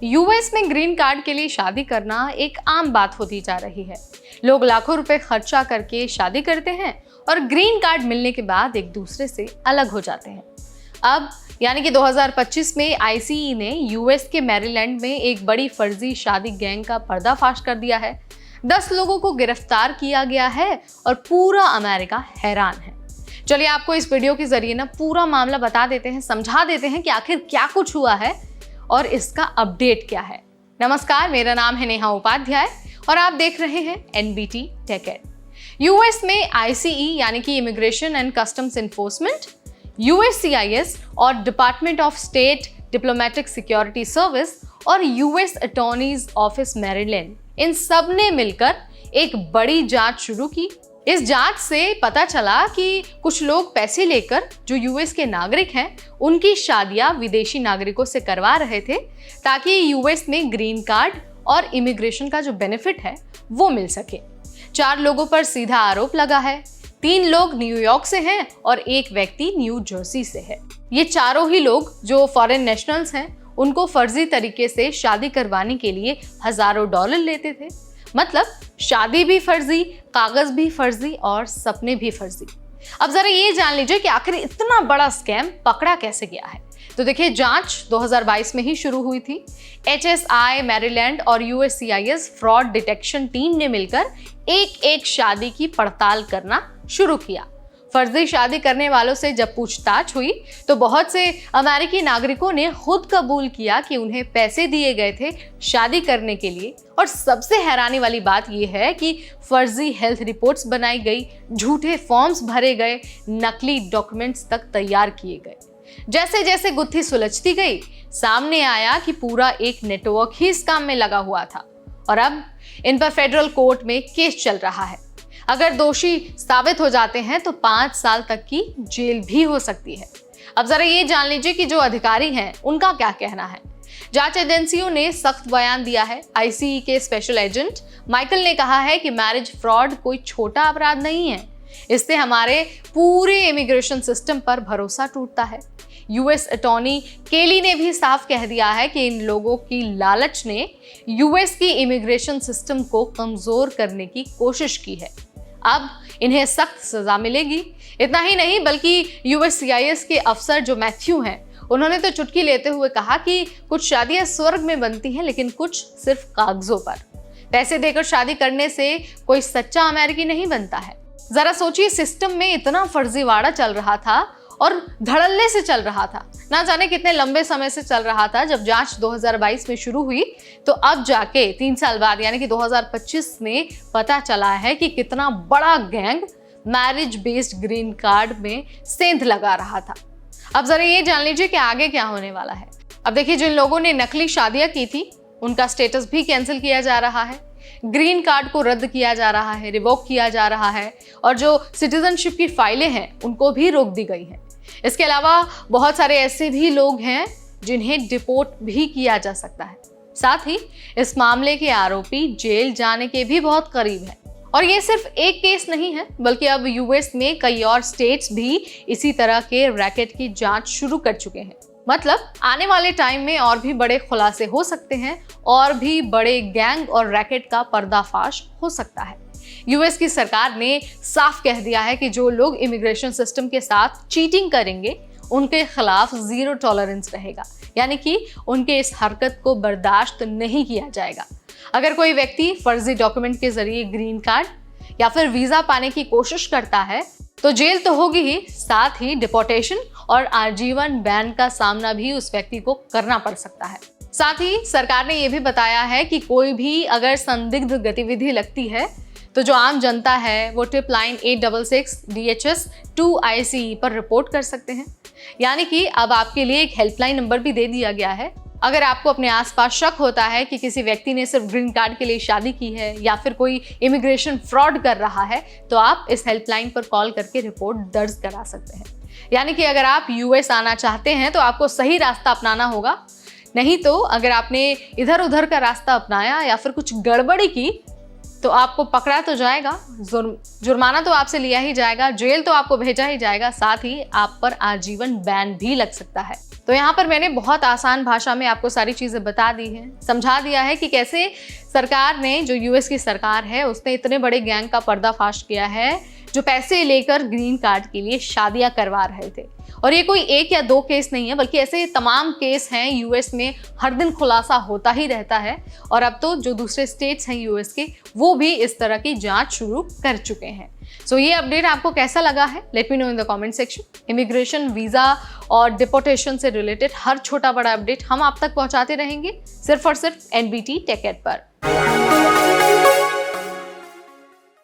US में green card के लिए शादी करना एक आम बात होती जा रही है। लोग लाखों रुपए खर्चा करके शादी करते हैं और ग्रीन कार्ड मिलने के बाद एक दूसरे से अलग हो जाते हैं। अब यानी कि 2025 में आईसीई ने यूएस के मैरीलैंड में एक बड़ी फर्जी शादी गैंग का पर्दाफाश कर दिया है। 10 लोगों को गिरफ्तार किया गया है और पूरा अमेरिका हैरान है। चलिए आपको इस वीडियो के जरिए ना पूरा मामला बता देते हैं, समझा देते हैं कि आखिर क्या कुछ हुआ है और इसका अपडेट क्या है। नमस्कार, मेरा नाम है नेहा उपाध्याय और आप देख रहे हैं एनबीटी टेक एड। यूएस में आईसीई यानी कि immigration and customs enforcement, USCIS और department of state diplomatic security service और यूएस अटॉर्नीज ऑफिस मैरीलैंड, इन सब ने मिलकर एक बड़ी जांच शुरू की। इस जांच से पता चला कि कुछ लोग पैसे लेकर जो यूएस के नागरिक हैं उनकी शादियां विदेशी नागरिकों से करवा रहे थे ताकि यूएस में ग्रीन कार्ड और इमिग्रेशन का जो बेनिफिट है वो मिल सके। 4 लोगों पर सीधा आरोप लगा है। 3 लोग न्यूयॉर्क से हैं और एक व्यक्ति न्यू जर्सी से है। ये चारों ही लोग जो फॉरेन नेशनल्स हैं उनको फर्जी तरीके से शादी करवाने के लिए हजारों डॉलर लेते थे। मतलब शादी भी फर्जी, कागज भी फर्जी और सपने भी फर्जी। अब जरा ये जान लीजिए कि आखिर इतना बड़ा स्कैम पकड़ा कैसे गया है। तो देखिए, जांच 2022 में ही शुरू हुई थी। एचएसआई, मैरीलैंड और यूएससीआईएस फ्रॉड डिटेक्शन टीम ने मिलकर एक शादी की पड़ताल करना शुरू किया। फर्जी शादी करने वालों से जब पूछताछ हुई तो बहुत से अमेरिकी नागरिकों ने खुद कबूल किया कि उन्हें पैसे दिए गए थे शादी करने के लिए। और सबसे हैरानी वाली बात यह है कि फर्जी हेल्थ रिपोर्ट्स बनाई गई, झूठे फॉर्म्स भरे गए, नकली डॉक्यूमेंट्स तक तैयार किए गए। जैसे जैसे गुत्थी सुलझती गई, सामने आया कि पूरा एक नेटवर्क ही इस काम में लगा हुआ था और अब इन पर फेडरल कोर्ट में केस चल रहा है। अगर दोषी साबित हो जाते हैं तो 5 साल तक की जेल भी हो सकती है। अब जरा ये जान लीजिए कि जो अधिकारी हैं उनका क्या कहना है। जांच एजेंसियों ने सख्त बयान दिया है। आईसीई के स्पेशल एजेंट माइकल ने कहा है कि मैरिज फ्रॉड कोई छोटा अपराध नहीं है। इससे हमारे पूरे इमिग्रेशन सिस्टम पर भरोसा टूटता है। यूएस अटॉर्नी केली ने भी साफ कह दिया है कि इन लोगों की लालच ने यूएस की इमिग्रेशन सिस्टम को कमजोर करने की कोशिश की है। अब इन्हें सख्त सजा मिलेगी। इतना ही नहीं बल्कि यूएससीआईएस के अफसर जो मैथ्यू हैं, उन्होंने तो चुटकी लेते हुए कहा कि कुछ शादियां स्वर्ग में बनती हैं लेकिन कुछ सिर्फ कागजों पर। पैसे देकर शादी करने से कोई सच्चा अमेरिकी नहीं बनता है। जरा सोचिए, सिस्टम में इतना फर्जीवाड़ा चल रहा था और धड़ल्ले से चल रहा था, ना जाने कितने लंबे समय से चल रहा था। जब जांच 2022 में शुरू हुई तो अब जाके 3 साल बाद यानी कि 2025 में पता चला है कि कितना बड़ा gang marriage based green card में सेंध लगा रहा था। अब जरा ये जान लीजिए कि आगे क्या होने वाला है। अब देखिए, जिन लोगों ने नकली शादियां की थी उनका स्टेटस भी कैंसिल किया जा रहा है, ग्रीन कार्ड को रद्द किया जा रहा है, रिवोक किया जा रहा है और जो सिटीजनशिप की फाइलें हैं उनको भी रोक दी गई हैं। इसके अलावा बहुत सारे ऐसे भी लोग हैं जिन्हें डिपोर्ट भी किया जा सकता है। साथ ही इस मामले के आरोपी जेल जाने के भी बहुत करीब हैं। और ये सिर्फ एक केस नहीं है बल्कि अब यूएस में कई और स्टेट्स भी इसी तरह के रैकेट की जांच शुरू कर चुके हैं। मतलब आने वाले टाइम में और भी बड़े खुलासे हो सकते हैं और भी बड़े गैंग और रैकेट का पर्दाफाश हो सकता है। यूएस की सरकार ने साफ कह दिया है कि जो लोग इमिग्रेशन सिस्टम के साथ चीटिंग करेंगे उनके खिलाफ 0 टॉलरेंस रहेगा, यानी कि उनके इस हरकत को बर्दाश्त नहीं किया जाएगा। अगर कोई व्यक्ति फर्जी डॉक्यूमेंट के जरिए ग्रीन कार्ड या फिर वीजा पाने की कोशिश करता है तो जेल तो होगी ही, साथ ही डिपोर्टेशन और आजीवन बैन का सामना भी उस व्यक्ति को करना पड़ सकता है। साथ ही सरकार ने यह भी बताया है कि कोई भी अगर संदिग्ध गतिविधि लगती है तो जो आम जनता है वो टिप लाइन 866 DHS 2 ICE पर रिपोर्ट कर सकते हैं। यानी कि अब आपके लिए एक हेल्पलाइन नंबर भी दे दिया गया है। अगर आपको अपने आसपास शक होता है कि किसी व्यक्ति ने सिर्फ ग्रीन कार्ड के लिए शादी की है या फिर कोई इमिग्रेशन फ्रॉड कर रहा है तो आप इस हेल्पलाइन पर कॉल करके रिपोर्ट दर्ज करा सकते हैं। यानी कि अगर आप यूएस आना चाहते हैं तो आपको सही रास्ता अपनाना होगा, नहीं तो अगर आपने इधर उधर का रास्ता अपनाया या फिर कुछ गड़बड़ी की तो आपको पकड़ा तो जाएगा, जुर्माना तो आपसे लिया ही जाएगा, जेल तो आपको भेजा ही जाएगा, साथ ही आप पर आजीवन बैन भी लग सकता है। तो यहाँ पर मैंने बहुत आसान भाषा में आपको सारी चीज़ें बता दी हैं, समझा दिया है कि कैसे सरकार ने, जो यूएस की सरकार है, उसने इतने बड़े गैंग का पर्दाफाश किया है जो पैसे लेकर ग्रीन कार्ड के लिए शादियां करवा रहे थे। और ये कोई एक या दो केस नहीं है, बल्कि ऐसे तमाम केस हैं यूएस में, हर दिन खुलासा होता ही रहता है। और अब तो जो दूसरे स्टेट्स हैं यूएस के, वो भी इस तरह की जांच शुरू कर चुके हैं। सो ये अपडेट आपको कैसा लगा है, let me know in the comment section. Immigration, visa और डिपोर्टेशन से रिलेटेड हर छोटा बड़ा अपडेट हम आप तक पहुंचाते रहेंगे, सिर्फ और सिर्फ NBT टेक एड पर।